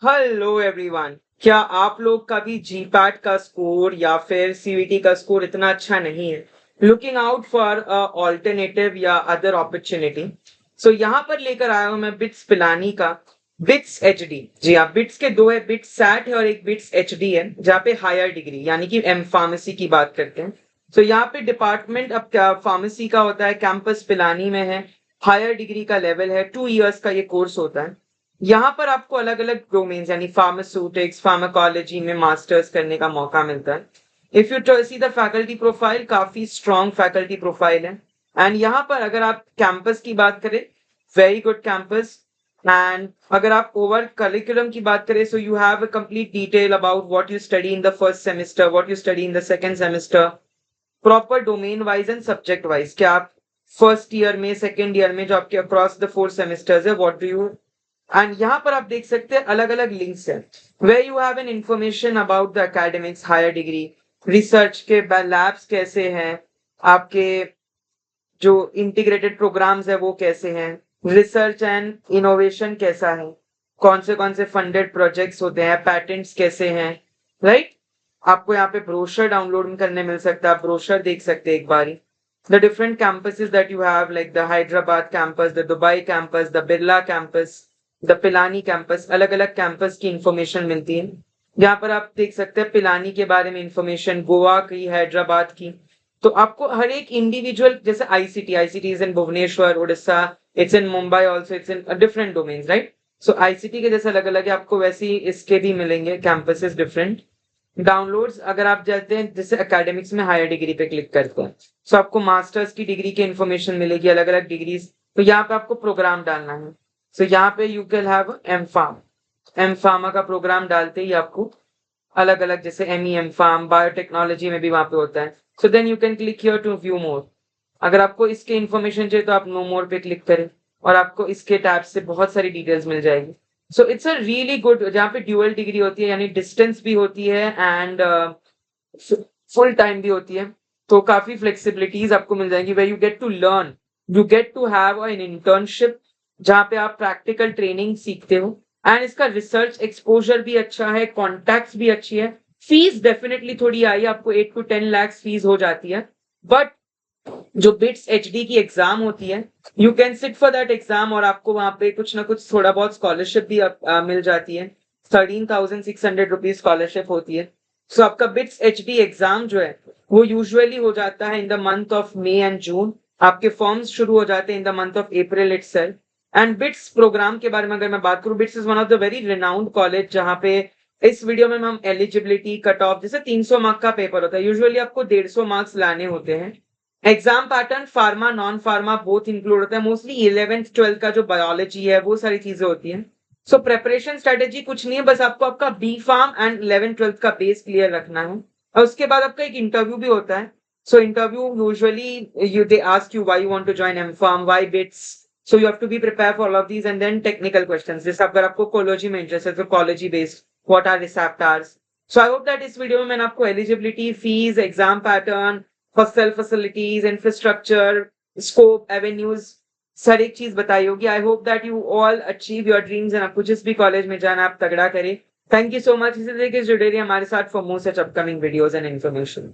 Hello everyone. क्या आप लोग का भी जीपैट का स्कोर या फिर सीवीटी का स्कोर इतना अच्छा नहीं है? लुकिंग आउट फॉर ऑल्टरनेटिव या अदर अपॉर्चुनिटी। सो यहाँ पर लेकर आया हूँ मैं बिट्स पिलानी का बिट्स एचडी। जी हाँ, बिट्स के दो है, बिट्स सैट है और एक बिट्स एचडी है, जहाँ पे हायर डिग्री यानी कि एम फार्मेसी की बात करते हैं। सो यहाँ पे डिपार्टमेंट अब क्या फार्मेसी का होता है, कैंपस पिलानी में है, हायर डिग्री का लेवल है, 2 इयर्स का ये कोर्स होता है। यहाँ पर आपको अलग अलग डोमेन्स यानी फार्मास्यूटिक्स फार्माकोलॉजी में मास्टर्स करने का मौका मिलता है। If you see the faculty profile, काफी स्ट्रॉन्ग फैकल्टी प्रोफाइल है। एंड यहाँ पर अगर आप कैंपस की बात करें, वेरी गुड कैंपस। एंड अगर आप ओवर करिकुलम की बात करें, सो you have a complete detail about what you study in the first semester, what you study in the second semester, proper domain wise and subject wise. क्या आप first year में, second year में, जो आपके across the 4 semesters है, what do you. And यहाँ पर आप देख सकते हैं अलग अलग लिंक्स हैं where you have an information about the academics, higher degree, research के लैब्स कैसे हैं, आपके जो इंटीग्रेटेड प्रोग्राम्स है वो कैसे हैं, रिसर्च एंड इनोवेशन कैसा है, कौन से फंडेड प्रोजेक्ट्स होते हैं, पैटेंट्स कैसे हैं, राइट। आपको यहाँ पे ब्रोशर डाउनलोड करने मिल सकता है, आप ब्रोशर देख सकते हैं एक बारी। The different campuses that you have, like the Hyderabad campus, the Dubai campus, the Birla campus, the Pilani campus, अलग अलग कैंपस की इंफॉर्मेशन मिलती है। यहाँ पर आप देख सकते हैं पिलानी के बारे में इंफॉर्मेशन, गोवा की, हैदराबाद की। तो आपको हर एक इंडिविजुअल, जैसे ICT is in Bhubaneswar Orissa, it's in Mumbai also, it's in different domains, right. So ICT के जैसे अलग अलग है, आपको वैसे ही इसके भी मिलेंगे कैंपसेस डिफरेंट। डाउनलोड्स अगर आप जाते हैं जैसे एकेडमिक्स में हायर डिग्री पे क्लिक करते हैं, सो आपको मास्टर्स की डिग्री की इंफॉर्मेशन मिलेगी, अलग अलग डिग्रीज। तो यहाँ पे आपको प्रोग्राम डालना है। सो यहाँ पे you can have M pharm, M pharma का प्रोग्राम डालते ही आपको अलग अलग, जैसे एमई एम फार्म, बायोटेक्नोलॉजी में भी वहां पे होता है। So then you can click here to view more. अगर आपको इसके इन्फॉर्मेशन चाहिए तो आप नो मोर पे क्लिक करें और आपको इसके टैब से बहुत सारी डिटेल्स मिल जाएगी। So it's a really good, जहाँ पे ड्यूअल डिग्री होती है यानी डिस्टेंस भी होती है एंड फुल टाइम भी होती है। तो काफी फ्लेक्सिबिलिटीज आपको मिल जाएंगी, where you get to learn, you get to have an internship जहाँ पे आप प्रैक्टिकल ट्रेनिंग सीखते हो। एंड इसका रिसर्च एक्सपोजर भी अच्छा है, कॉन्टैक्ट्स भी अच्छी है। फीस डेफिनेटली थोड़ी आई, आपको 8 to 10 लाख फीस हो जाती है। बट जो बिट्स एचडी की एग्जाम होती है, you can sit for that exam और आपको वहां पे कुछ ना कुछ थोड़ा बहुत स्कॉलरशिप भी मिल जाती है। 13,600 रुपीज स्कॉलरशिप होती है। सो आपका बिट्स एचडी एग्जाम जो है वो यूजुअली हो जाता है in the month of May and June. आपके फॉर्म्स शुरू हो जाते हैं in the month of April itself. And BITS programme के बारे में अगर मैं बात करूं, BITS is one of the very renowned college, जहां पे इस वीडियो में हम एलिजिबिलिटी कट ऑफ, जैसे 300 मार्क का पेपर होता है, यूजुअली आपको 150 मार्क्स लाने होते हैं। Exam pattern pharma non pharma both include होता है, मोस्टली 11th 12th का जो बायोलॉजी है वो सारी चीजें होती हैं। सो प्रेपरेशन स्ट्रेटेजी कुछ नहीं है, बस आपको आपका B farm and 11th 12th का बेस क्लियर रखना है और उसके बाद आपका एक इंटरव्यू भी होता है। So interview usually you they ask you why you want to join M pharm, why BITS. So you have to be prepare for all of these and then technical questions, जैसे अगर आपको कोलोजी में interest है तो कोलोजी based, what are receptors. So I hope that इस video में मैंने आपको eligibility, fees, exam pattern, hostel facilities, infrastructure, scope, avenues, sir एक चीज बताई होगी। आई hope that you all achieve your dreams and आपको जिस भी कॉलेज में जाना आप तगड़ा करें। Thank you so much. इसी तरीके से जुड़े रहिए हमारे साथ for more such upcoming videos and information.